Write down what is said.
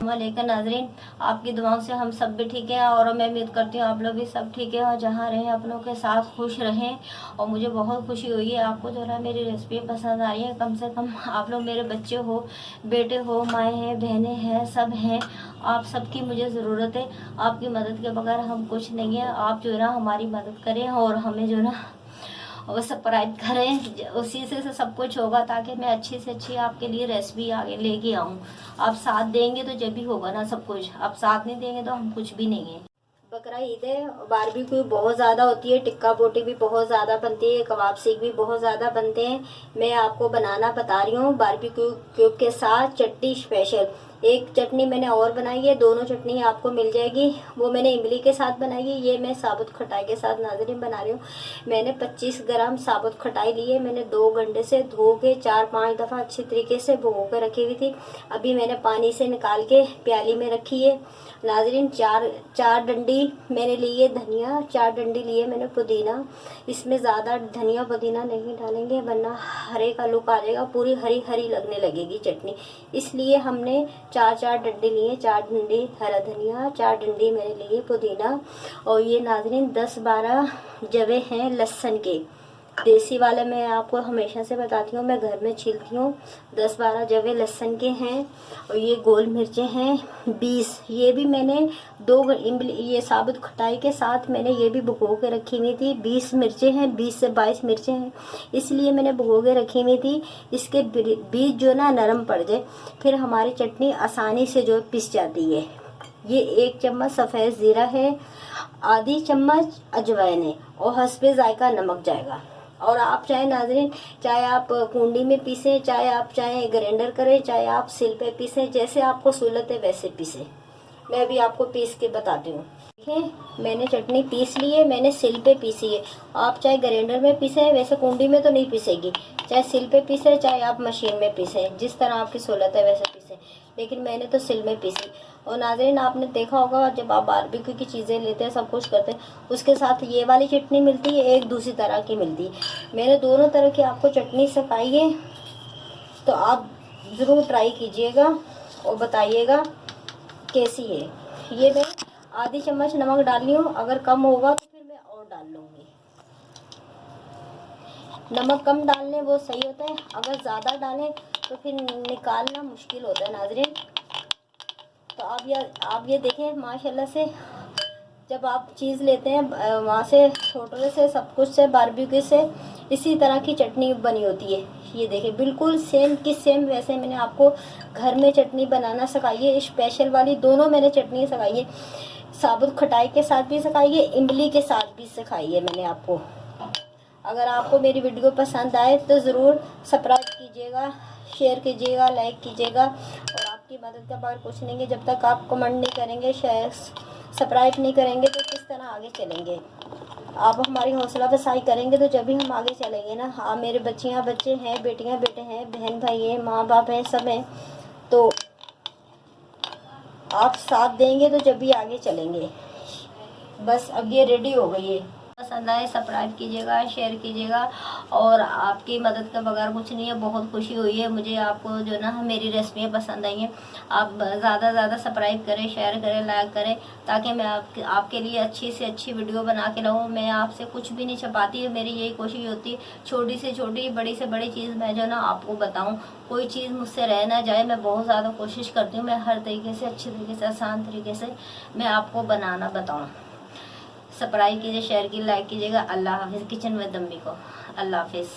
वालेकुम नाजरीन, आपकी दुआओं से हम सब भी ठीक हैं और मैं उम्मीद करती हूँ आप लोग भी सब ठीक है और जहाँ रहें अपनों के साथ खुश रहें। और मुझे बहुत खुशी हुई है आपको जो है मेरी रेसिपी पसंद आ रही है। कम से कम आप लोग मेरे बच्चे हो, बेटे हो, माएँ हैं, बहनें हैं, सब हैं। आप सबकी मुझे ज़रूरत है। आपकी मदद के बगैर हम कुछ नहीं है। आप जो है ना हमारी मदद करें और हमें जो है ना और सब्सक्राइब करें, उसी से सब कुछ होगा ताकि मैं अच्छी से अच्छी आपके लिए रेसिपी आगे लेके आऊँ। आप साथ देंगे तो जब भी होगा ना सब कुछ, आप साथ नहीं देंगे तो हम कुछ भी नहीं है। बकरा ईद है, बारबेक्यू बहुत ज़्यादा होती है, टिक्का बोटी भी बहुत ज़्यादा बनती है, कबाब सीख भी बहुत ज़्यादा बनते हैं। मैं आपको बनाना बता रही हूँ बारबेक्यू क्यूब के साथ चटनी स्पेशल। एक चटनी मैंने और बनाई है, दोनों चटनी आपको मिल जाएगी। वो मैंने इमली के साथ बनाई है, ये मैं साबुत खटाई के साथ नाज़रीन बना रही हूँ। मैंने 25 ग्राम साबुत खटाई ली है। मैंने 2 घंटे से धो के 4-5 दफ़ा अच्छी तरीके से भिगो के रखी हुई थी। अभी मैंने पानी से निकाल के प्याली में रखी है नाज़रीन। चार डंडी मैंने ली है धनिया, 4 डंडी लिए मैंने पुदीना। इसमें ज़्यादा धनिया पुदीना नहीं डालेंगे वरना हरे का लुक आ जाएगा, पूरी हरी हरी लगने लगेगी चटनी। इसलिए हमने 4 डंडी लिए, 4 डंडी हरा धनिया, 4 डंडी मैंने लिए पुदीना। और ये नाज़रीन 10-12 जवे हैं लहसुन के, देसी वाले मैं आपको हमेशा से बताती हूँ, मैं घर में छीलती हूँ। 10-12 जवे लहसुन के हैं। और ये गोल मिर्चें हैं 20। ये भी मैंने इमली ये साबुत खटाई के साथ मैंने ये भी भिगो के रखी हुई थी। 20 मिर्चें हैं, 20 से 22 मिर्चें हैं, इसलिए मैंने भिगो के रखी हुई थी। इसके बीज जो ना नरम पड़ जाए, फिर हमारी चटनी आसानी से जो पिस जाती है। ये 1 चम्मच सफ़ेद ज़ीरा है, आधी चम्मच अजवाइन है और हस्बे जायका नमक जाएगा। और आप चाहे नाज़रीन, चाहे आप कूंडी में पीसें, चाहे आप चाहे ग्राइंडर करें, चाहे आप सिल पे पीसें, जैसे आपको सहूलत है वैसे पीसें। मैं भी आपको पीस के बताती हूँ। देखिए मैंने चटनी पीस ली है, मैंने सिल पे पीसी है। आप चाहे ग्राइंडर में पीसें, वैसे कूंडी में तो नहीं पीसेगी, चाहे सिल पे पीसें चाहे आप मशीन में पीसें, जिस तरह आपकी सहूलत है वैसे पीसें, लेकिन मैंने तो सिल में पीसी। और नाज़रीन आपने देखा होगा जब आप बारबेक्यू की चीज़ें लेते हैं, सब कुछ करते हैं, उसके साथ ये वाली चटनी मिलती है, एक दूसरी तरह की मिलती है। मैंने दोनों तरह की आपको चटनी सिखाई है, तो आप ज़रूर ट्राई कीजिएगा और बताइएगा कैसी है। ये मैं आधी चम्मच नमक डाल रही हूँ, अगर कम होगा तो फिर मैं और डाल लूँगी। नमक कम डालने वो सही होता है, अगर ज़्यादा डालें तो फिर निकालना मुश्किल होता है नाज़रीन। तो आप ये देखें माशाल्लाह से, जब आप चीज़ लेते हैं वहाँ से छोटे से सब कुछ से बारबेक्यू से इसी तरह की चटनी बनी होती है। ये देखें बिल्कुल सेम की सेम वैसे मैंने आपको घर में चटनी बनाना सिखाई है, स्पेशल वाली दोनों मैंने चटनी सिखाई है। साबुत खटाई के साथ भी सिखाई है, इमली के साथ भी सिखाई है मैंने आपको। अगर आपको मेरी वीडियो पसंद आए तो ज़रूर सब्सक्राइब कीजिएगा, शेयर कीजिएगा, लाइक कीजिएगा। और आपकी मदद का बगैर कुछ नहीं है। जब तक आप कमेंट नहीं करेंगे, शेयर सब्सक्राइब नहीं करेंगे तो किस तरह आगे चलेंगे। आप हमारी हौसला अफजाई करेंगे तो जब भी हम आगे चलेंगे ना। हाँ मेरे बच्चे हैं, बेटियाँ बेटे हैं, बहन भाई हैं, माँ बाप हैं, सब हैं, तो आप साथ देंगे तो जब भी आगे चलेंगे। बस अब ये रेडी हो गई है। पसंद आए सब्सक्राइब कीजिएगा, शेयर कीजिएगा। और आपकी मदद के बगैर कुछ नहीं है। बहुत खुशी हुई है मुझे, आपको जो ना मेरी रेसिपियाँ पसंद आई हैं। आप ज़्यादा से ज़्यादा सब्सक्राइब करें, शेयर करें, लाइक करें, ताकि मैं आपके लिए अच्छी से अच्छी वीडियो बना के लाऊँ। मैं आपसे कुछ भी नहीं छुपाती, मेरी यही कोशिश होती है छोटी से छोटी, बड़ी से बड़ी चीज़ मैं जो ना आपको बताऊँ। कोई चीज़ मुझसे रह ना जाए, मैं बहुत ज़्यादा कोशिश करती हूँ। मैं हर तरीके से, अच्छे तरीके से, आसान तरीके से मैं आपको बनाना बताऊँ। सब्सक्राइब कीजिए, शेयर कीजिए, लाइक कीजिएगा। अल्लाह हाफिज़। किचन विद अम्मी को अल्लाह हाफिज़।